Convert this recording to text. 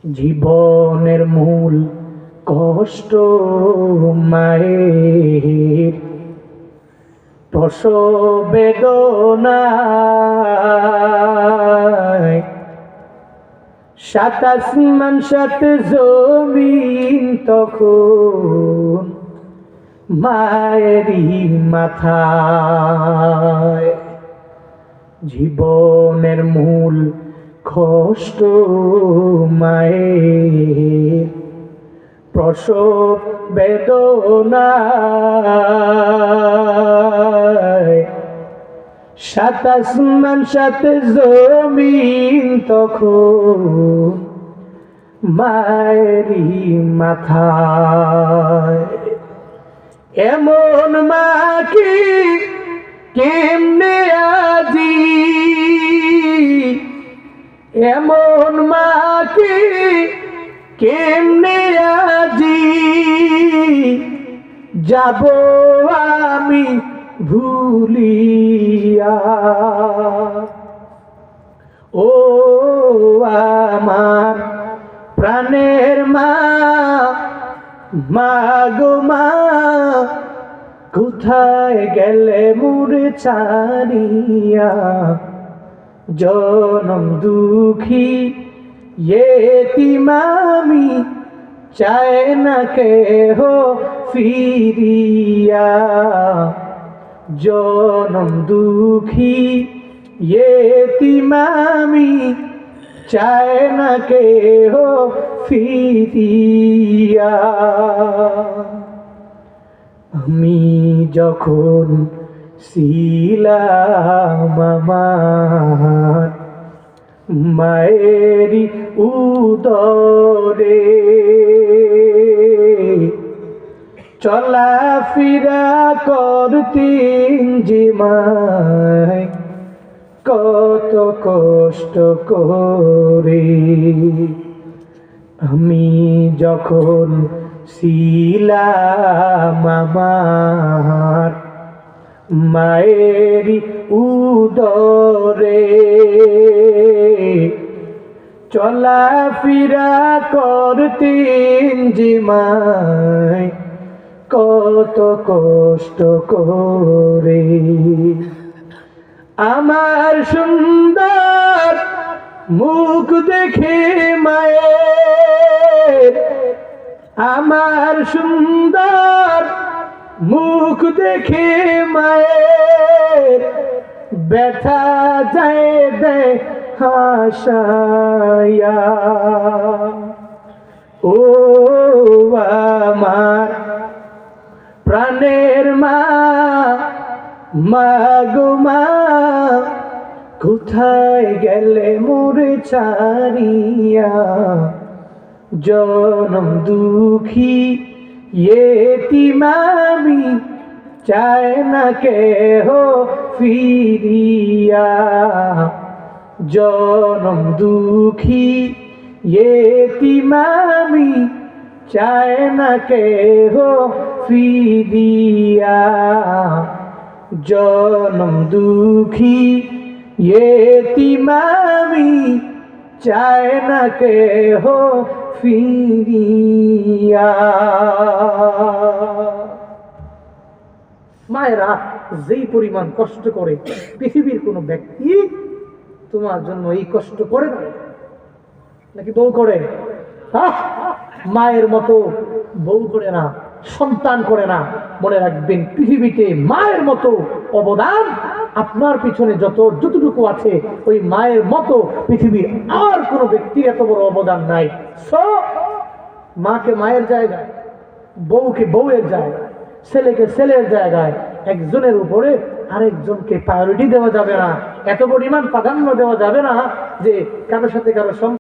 জীবনের মূল কষ্ট মায়ের প্রসব বেদনায়, সাত আসমান সাত জমিন তখন মায়েরই মাথায়। জীবনের মূল কষ্ট মায়ের প্রসব বেদনায়, সাত আসমান সাত জমিন তখন মায়েরই মাথায়। এমন মাকে কেমনে আজি, এমন মাকে কেমনে আজি যাব আমি ভুলিয়া। ও আমার প্রাণের মা, মা গো মা, কোথায় গেলে মোরে ছাড়িয়া। জনম দুঃখী এতিম আমি, চায় না কেহ ফিরিয়া। জনম দুঃখী এতিম আমি, চায় না কেহ ফিরিয়া। আমি যখন ছিলাম আমার মায়েরই উদরে, চলাফেরা করতেন যে মায় কত কষ্ট করে। আমি যখন ছিলাম আমার মায়েরই উদরে, চলাফেরা করতেন যে মায় কত কষ্ট করে। আমার সুন্দর মুখ দেখে মায়ের, আমার সুন্দর মুখ দেখে মায়ের ব্যথা যায় দে হাসায়া। ও আমার প্রাণের মা, মা গো মা, কোথায় গেলে মোরে ছাড়িয়া। জনম দুঃখী এতিম আমি, চায় না কেহ ফিরিয়া। জনম দুঃখী এতিম আমি, চায় না কেহ ফিরিয়া। জনম দুঃখী এতিম আমি, চায় না কেহ ফিরিয়া। মায়েরা যেই পরিমাণ কষ্ট করে, পৃথিবীর কোনো ব্যক্তি তোমার জন্য এই কষ্ট করে না, নাকি বউ করে? মায়ের মতো বউ করে না, সন্তান করে না। মনে রাখবেন, পৃথিবীতে মায়ের মতো অবদান আপনার পিছনে যতটুকু আছে, ওই মায়ের মতো পৃথিবীর আর কোনো ব্যক্তির এত বড় অবদান নাই। মাকে মায়ের জায়গায়, বউকে বউয়ের জায়গায়, ছেলেকে ছেলের জায়গায়, একজনের উপরে আরেকজনকে প্রায়োরিটি দেওয়া যাবে না, এত পরিমাণ প্রাধান্য দেওয়া যাবে না যে কারোর সাথে কারো